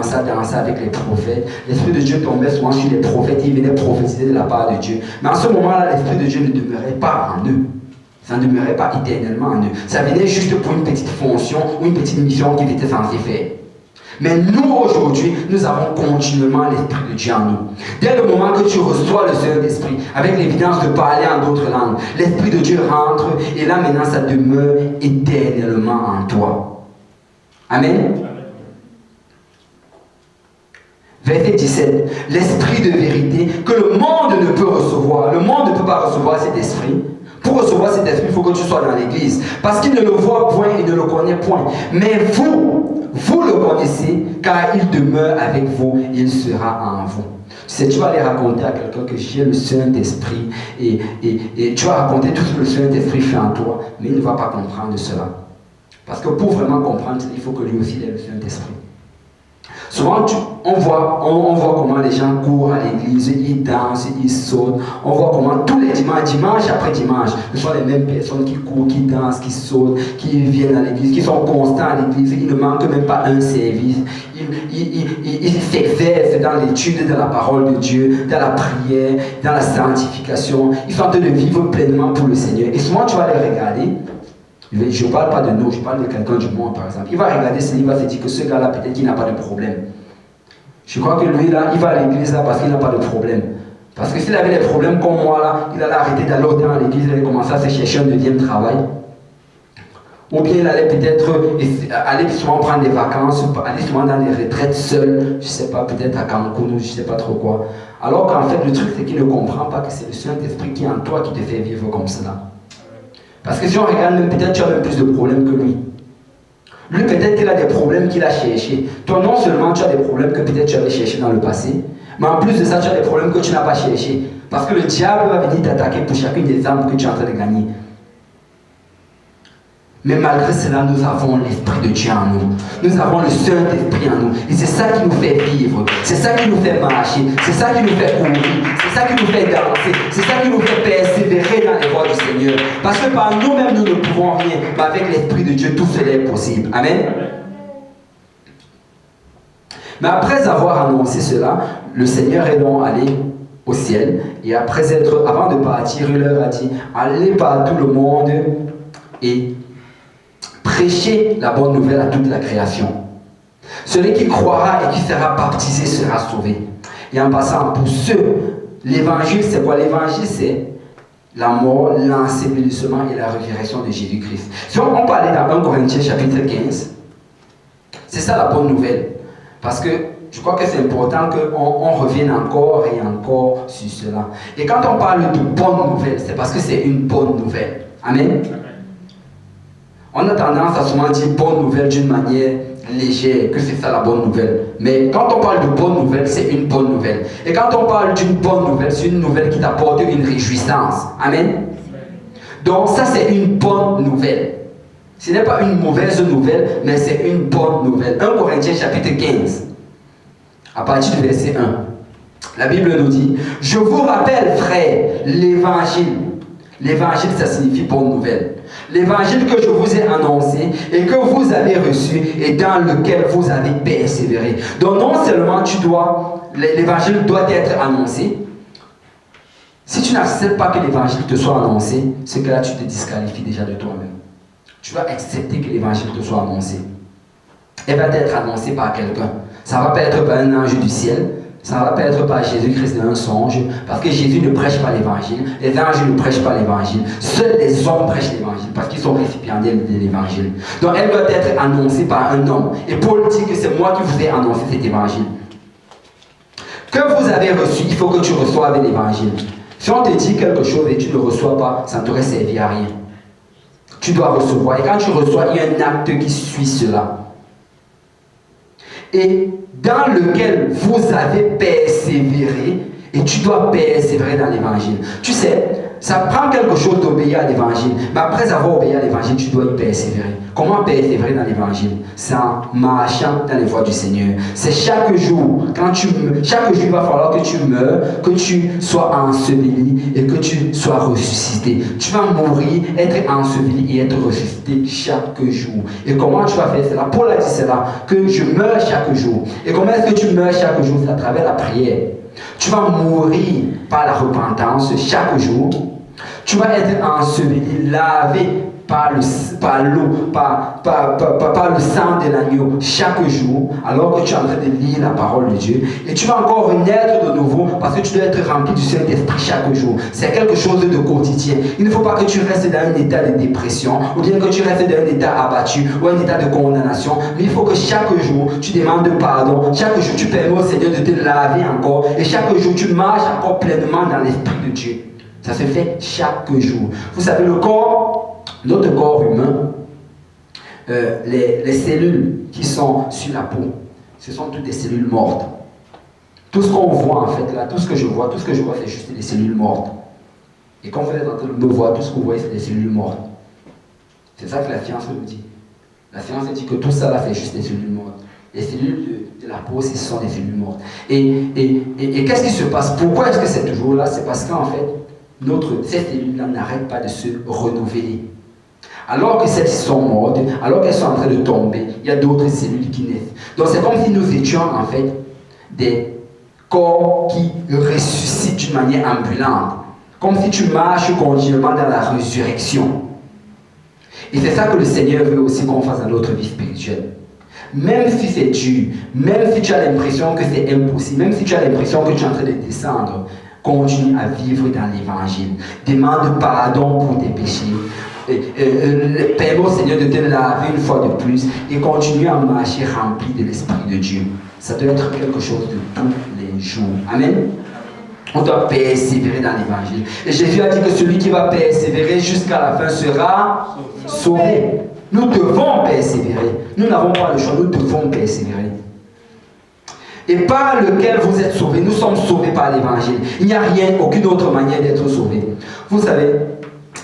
commençait à danser avec les prophètes. L'Esprit de Dieu tombait souvent sur les prophètes, ils venaient prophétiser de la part de Dieu. Mais en ce moment-là, l'Esprit de Dieu ne demeurait pas en eux. Ça ne demeurait pas éternellement en eux. Ça venait juste pour une petite fonction ou une petite mission qu'ils étaient censés faire. Mais nous, aujourd'hui, nous avons continuellement l'Esprit de Dieu en nous. Dès le moment que tu reçois le Saint-Esprit, avec l'évidence de parler en d'autres langues, l'Esprit de Dieu rentre et là maintenant ça demeure éternellement en toi. Amen. Verset 17. L'Esprit de vérité que le monde ne peut recevoir. Le monde ne peut pas recevoir cet esprit. Pour recevoir cet esprit, il faut que tu sois dans l'église. Parce qu'il ne le voit point, il ne le connaît point. Mais vous le connaissez, car il demeure avec vous, il sera en vous. Tu sais, tu vas aller raconter à quelqu'un que j'ai le Saint-Esprit et tu vas raconter tout ce que le Saint-Esprit fait en toi, mais il ne va pas comprendre cela. Parce que pour vraiment comprendre, il faut que lui aussi ait le Saint-Esprit. Souvent, on voit comment les gens courent à l'église, ils dansent, ils sautent. On voit comment tous les dimanches, dimanche après dimanche, ce sont les mêmes personnes qui courent, qui dansent, qui sautent, qui viennent à l'église, qui sont constants à l'église. Ils ne manquent même pas un service. Ils s'exercent dans l'étude de la parole de Dieu, dans la prière, dans la sanctification. Ils sont en train de vivre pleinement pour le Seigneur. Et souvent, tu vas les regarder. Je ne parle pas de nous, je parle de quelqu'un du monde par exemple. Il va regarder ça, il va se dire que ce gars-là, peut-être qu'il n'a pas de problème. Je crois que lui là, il va à l'église là parce qu'il n'a pas de problème. Parce que s'il avait des problèmes comme moi là, il allait arrêter d'aller dans l'église, il allait commencer à se chercher un deuxième travail. Ou bien il allait peut-être aller souvent prendre des vacances, aller souvent dans les retraites seul, je ne sais pas, peut-être à Cancun ou je ne sais pas trop quoi. Alors qu'en fait, le truc c'est qu'il ne comprend pas que c'est le Saint-Esprit qui est en toi qui te fait vivre comme cela. Parce que si on regarde, même peut-être tu as même plus de problèmes que lui. Lui, peut-être qu'il a des problèmes qu'il a cherchés. Toi, non seulement tu as des problèmes que peut-être tu avais cherchés dans le passé, mais en plus de ça, tu as des problèmes que tu n'as pas cherchés. Parce que le diable va venir t'attaquer pour chacune des âmes que tu es en train de gagner. Mais malgré cela, nous avons l'Esprit de Dieu en nous. Nous avons le Saint-Esprit en nous. Et c'est ça qui nous fait vivre. C'est ça qui nous fait marcher. C'est ça qui nous fait courir. C'est ça qui nous fait danser. C'est ça qui nous fait persévérer dans les voies du Seigneur. Parce que par nous-mêmes, nous ne pouvons rien. Mais avec l'Esprit de Dieu, tout cela est possible. Amen. Mais après avoir annoncé cela, le Seigneur est donc allé au ciel. Et avant de partir, il leur a dit, allez par tout le monde et prêchez la bonne nouvelle à toute la création. Celui qui croira et qui sera baptisé sera sauvé. Et en passant, pour ceux, l'évangile, c'est quoi? L'évangile, c'est la mort, l'ensevelissement et la résurrection de Jésus-Christ. Si on parlait dans 1 Corinthiens chapitre 15, c'est ça la bonne nouvelle. Parce que je crois que c'est important qu'on revienne encore et encore sur cela. Et quand on parle de bonne nouvelle, c'est parce que c'est une bonne nouvelle. Amen. On a tendance à souvent dire bonne nouvelle d'une manière légère, que c'est ça la bonne nouvelle. Mais quand on parle de bonne nouvelle, c'est une bonne nouvelle. Et quand on parle d'une bonne nouvelle, c'est une nouvelle qui t'apporte une réjouissance. Amen. Donc ça, c'est une bonne nouvelle. Ce n'est pas une mauvaise nouvelle, mais c'est une bonne nouvelle. 1 Corinthiens chapitre 15, à partir du verset 1. La Bible nous dit, « Je vous rappelle, frères, l'évangile. » L'évangile, ça signifie bonne nouvelle. L'évangile que je vous ai annoncé et que vous avez reçu et dans lequel vous avez persévéré. Donc non seulement l'évangile doit être annoncé. Si tu n'acceptes pas que l'évangile te soit annoncé, c'est que là tu te disqualifies déjà de toi-même. Tu dois accepter que l'évangile te soit annoncé. Elle va être annoncée par quelqu'un. Ça ne va pas être par un ange du ciel. Ça ne va pas être par Jésus-Christ dans un songe, parce que Jésus ne prêche pas l'évangile, les anges ne prêchent pas l'évangile, seuls les hommes prêchent l'évangile, parce qu'ils sont récipiendaires de l'évangile. Donc elle doit être annoncée par un homme. Et Paul dit que c'est moi qui vous ai annoncé cet évangile. Que vous avez reçu, il faut que tu reçoives l'évangile. Si on te dit quelque chose et tu ne reçois pas, ça ne t'aurait servi à rien. Tu dois recevoir. Et quand tu reçois, il y a un acte qui suit cela. Et dans lequel vous avez persévéré, et tu dois persévérer dans l'évangile. Tu sais, ça prend quelque chose d'obéir à l'évangile. Mais après avoir obéi à l'évangile, tu dois y persévérer. Comment persévérer dans l'évangile? C'est en marchant dans les voies du Seigneur. C'est chaque jour, chaque jour, il va falloir que tu meurs, que tu sois enseveli et que tu sois ressuscité. Tu vas mourir, être enseveli et être ressuscité chaque jour. Et comment tu vas faire cela? Paul a dit cela, que je meurs chaque jour. Et comment est-ce que tu meurs chaque jour? C'est à travers la prière. Tu vas mourir par la repentance chaque jour. Tu vas être enseveli, lavé par l'eau, par le sang de l'agneau chaque jour, alors que tu es en train de lire la parole de Dieu. Et tu vas encore renaître de nouveau parce que tu dois être rempli du Saint-Esprit chaque jour. C'est quelque chose de quotidien. Il ne faut pas que tu restes dans un état de dépression, ou bien que tu restes dans un état abattu, ou un état de condamnation. Mais il faut que chaque jour, tu demandes pardon. Chaque jour, tu permets au Seigneur de te laver encore. Et chaque jour, tu marches encore pleinement dans l'Esprit de Dieu. Ça se fait chaque jour. Vous savez, le corps, notre corps humain, les cellules qui sont sur la peau, ce sont toutes des cellules mortes. Tout ce qu'on voit en fait là, tout ce que je vois, c'est juste des cellules mortes. Et quand vous êtes en train de me voir, tout ce que vous voyez, c'est des cellules mortes. C'est ça que la science nous dit. La science dit que tout ça là, c'est juste des cellules mortes. Les cellules de la peau, ce sont des cellules mortes. Et qu'est-ce qui se passe? Pourquoi est-ce que c'est toujours là? C'est parce qu'en fait, ces cellules-là n'arrêtent pas de se renouveler. Alors que celles-ci sont mortes, alors qu'elles sont en train de tomber, il y a d'autres cellules qui naissent. Donc c'est comme si nous étions en fait des corps qui ressuscitent d'une manière ambulante. Comme si tu marches continuellement dans la résurrection. Et c'est ça que le Seigneur veut aussi qu'on fasse dans notre vie spirituelle. Même si c'est dur, même si tu as l'impression que c'est impossible, même si tu as l'impression que tu es en train de descendre, continue à vivre dans l'évangile. Demande pardon pour tes péchés. Permets au Seigneur de te laver une fois de plus et continue à marcher rempli de l'Esprit de Dieu. Ça doit être quelque chose de tous les jours. Amen. On doit persévérer dans l'évangile. Et Jésus a dit que celui qui va persévérer jusqu'à la fin sera sauvé. Nous devons persévérer. Nous n'avons pas le choix, nous devons persévérer. Et par lequel vous êtes sauvés, nous sommes sauvés par l'évangile. Il n'y a rien, aucune autre manière d'être sauvés. Vous savez,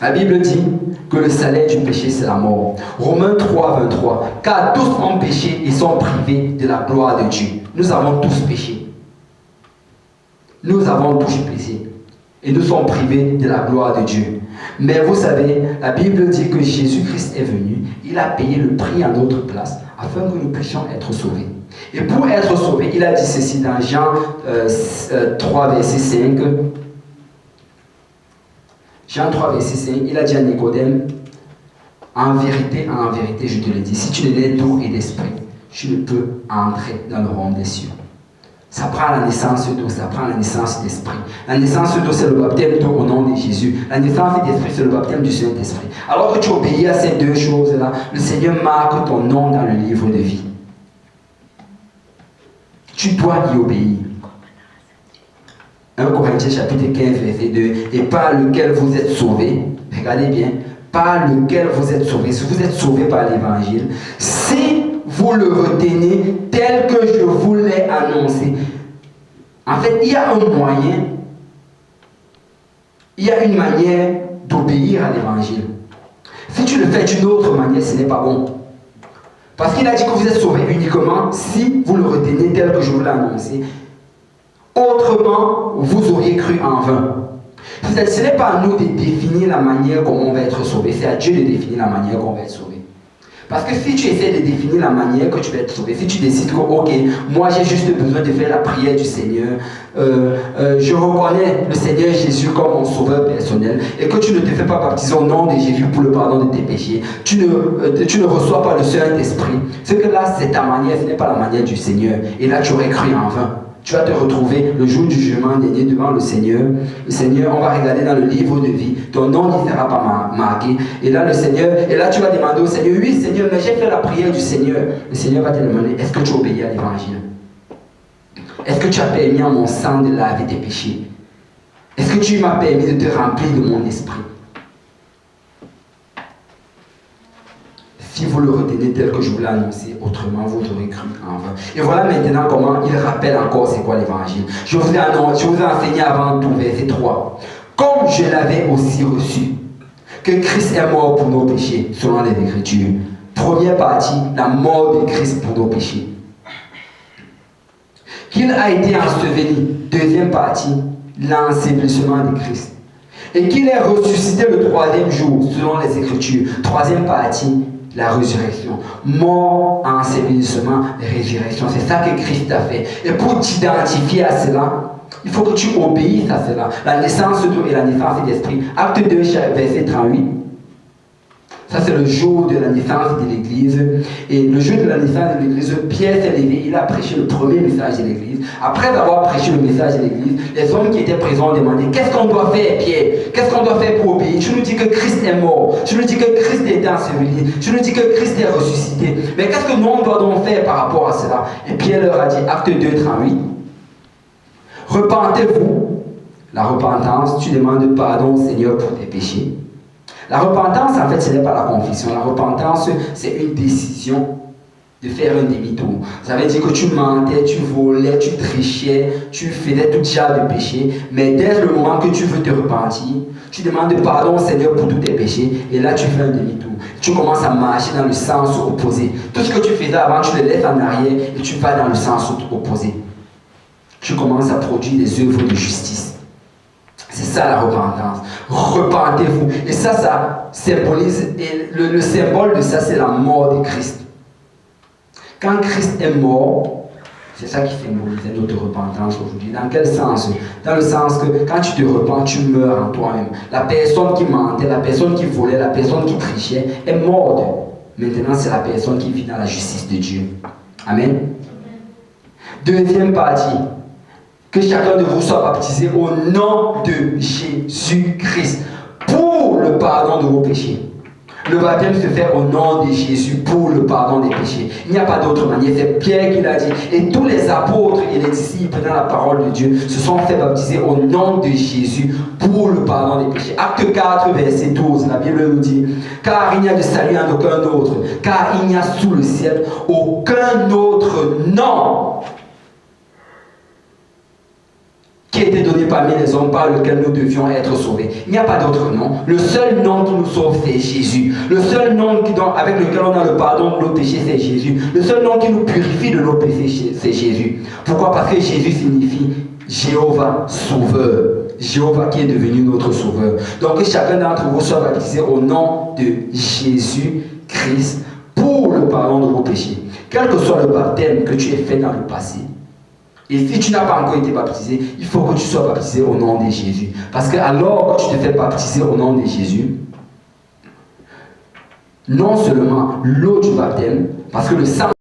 la Bible dit que le salaire du péché, c'est la mort. Romains 3, 23. Car tous ont péché et sont privés de la gloire de Dieu. Nous avons tous péché. Nous avons tous péché. Et nous sommes privés de la gloire de Dieu. Mais vous savez, la Bible dit que Jésus-Christ est venu. Il a payé le prix à notre place afin que nous puissions être sauvés. Et pour être sauvé, il a dit ceci dans Jean 3, verset 5. Jean 3, verset 5, il a dit à Nicodème, en vérité, je te le dis, si tu n'es d'eau et d'esprit, tu ne peux entrer dans le royaume des cieux. Ça prend la naissance d'eau, ça prend la naissance d'esprit. La naissance d'eau, c'est le baptême d'eau au nom de Jésus. La naissance d'esprit, c'est le baptême du Saint-Esprit. Alors que tu obéis à ces deux choses-là, le Seigneur marque ton nom dans le livre de vie. Tu dois y obéir. 1 Corinthiens chapitre 15, verset 2. Et par lequel vous êtes sauvés, regardez bien, par lequel vous êtes sauvés, si vous êtes sauvés par l'évangile, si vous le retenez tel que je vous l'ai annoncé. En fait, il y a un moyen, il y a une manière d'obéir à l'évangile. Si tu le fais d'une autre manière, ce n'est pas bon. Parce qu'il a dit que vous êtes sauvés uniquement si vous le retenez tel que je vous l'ai annoncé. Autrement, vous auriez cru en vain. Ce n'est pas à nous de définir la manière comment on va être sauvé, c'est à Dieu de définir la manière qu'on va être sauvé. Parce que si tu essaies de définir la manière que tu vas être sauvé, si tu décides que, ok, moi j'ai juste besoin de faire la prière du Seigneur, je reconnais le Seigneur Jésus comme mon sauveur personnel, et que tu ne te fais pas baptiser au nom de Jésus pour le pardon de tes péchés, tu ne reçois pas le Saint-Esprit, c'est que là c'est ta manière, ce n'est pas la manière du Seigneur, et là tu aurais cru en vain. Tu vas te retrouver le jour du jugement dernier devant le Seigneur. Le Seigneur, on va regarder dans le livre de vie. Ton nom n'y sera pas marqué. Et là, le Seigneur, et là, tu vas demander au Seigneur, oui, Seigneur, mais j'ai fait la prière du Seigneur. Le Seigneur va te demander, est-ce que tu obéis à l'évangile? Est-ce que tu as permis à mon sang de laver tes péchés? Est-ce que tu m'as permis de te remplir de mon esprit? Si vous le retenez tel que je vous l'ai annoncé, autrement vous aurez cru en vain. Et voilà maintenant comment il rappelle encore c'est quoi l'évangile. Je vous ai enseigné avant tout, verset 3, comme je l'avais aussi reçu, que Christ est mort pour nos péchés, selon les Écritures. Première partie, la mort de Christ pour nos péchés. Qu'il a été enseveli. Deuxième partie, l'ensevelissement de Christ. Et qu'il est ressuscité le troisième jour, selon les Écritures. Troisième partie, la résurrection. Mort, ensevelissement, résurrection. C'est ça que Christ a fait. Et pour t'identifier à cela, il faut que tu obéisses à cela. La naissance d'eau et la naissance d'esprit. Acte 2, verset 38. Ça, c'est le jour de la naissance de l'Église. Et le jour de la naissance de l'Église, Pierre s'est levé, il a prêché le premier message de l'Église. Après avoir prêché le message de l'Église, les hommes qui étaient présents ont demandé: qu'est-ce qu'on doit faire, Pierre? Qu'est-ce qu'on doit faire pour obéir? Tu nous dis que Christ est mort. Tu nous dis que Christ est enseveli. Tu nous dis que Christ est ressuscité. Mais qu'est-ce que nous, on doit donc faire par rapport à cela? Et Pierre leur a dit, acte 2, 38, repentez-vous. La repentance, tu demandes pardon au Seigneur pour tes péchés. La repentance, en fait, ce n'est pas la confession. La repentance, c'est une décision de faire un demi-tour. Ça veut dire que tu mentais, tu volais, tu trichais, tu faisais tout genre de péchés. Mais dès le moment que tu veux te repentir, tu demandes pardon au Seigneur pour tous tes péchés. Et là, tu fais un demi-tour. Tu commences à marcher dans le sens opposé. Tout ce que tu faisais avant, tu le laisses en arrière et tu vas dans le sens opposé. Tu commences à produire des œuvres de justice. C'est ça la repentance. Repentez-vous. Et ça symbolise, et le symbole de ça, c'est la mort de Christ. Quand Christ est mort, c'est ça qui symbolise notre repentance aujourd'hui. Dans quel sens? Dans le sens que quand tu te repens, tu meurs en toi-même. La personne qui mentait, la personne qui volait, la personne qui trichait est morte. Maintenant, c'est la personne qui vit dans la justice de Dieu. Amen. Deuxième partie. Que chacun de vous soit baptisé au nom de Jésus-Christ pour le pardon de vos péchés. Le baptême se fait au nom de Jésus pour le pardon des péchés. Il n'y a pas d'autre manière. C'est Pierre qui l'a dit. Et tous les apôtres et les disciples dans la parole de Dieu se sont fait baptiser au nom de Jésus pour le pardon des péchés. Acte 4, verset 12, la Bible nous dit: car il n'y a de salut en aucun autre, car il n'y a sous le ciel aucun autre nom qui était donné parmi les hommes par lequel nous devions être sauvés. Il n'y a pas d'autre nom. Le seul nom qui nous sauve, c'est Jésus. Le seul nom avec lequel on a le pardon de nos péchés, c'est Jésus. Le seul nom qui nous purifie de nos péchés, c'est Jésus. Pourquoi? Parce que Jésus signifie Jéhovah Sauveur. Jéhovah qui est devenu notre Sauveur. Donc que chacun d'entre vous soit baptisé au nom de Jésus-Christ pour le pardon de vos péchés. Quel que soit le baptême que tu aies fait dans le passé, et si tu n'as pas encore été baptisé, il faut que tu sois baptisé au nom de Jésus. Parce que alors que tu te fais baptiser au nom de Jésus, non seulement l'eau du baptême, parce que le sang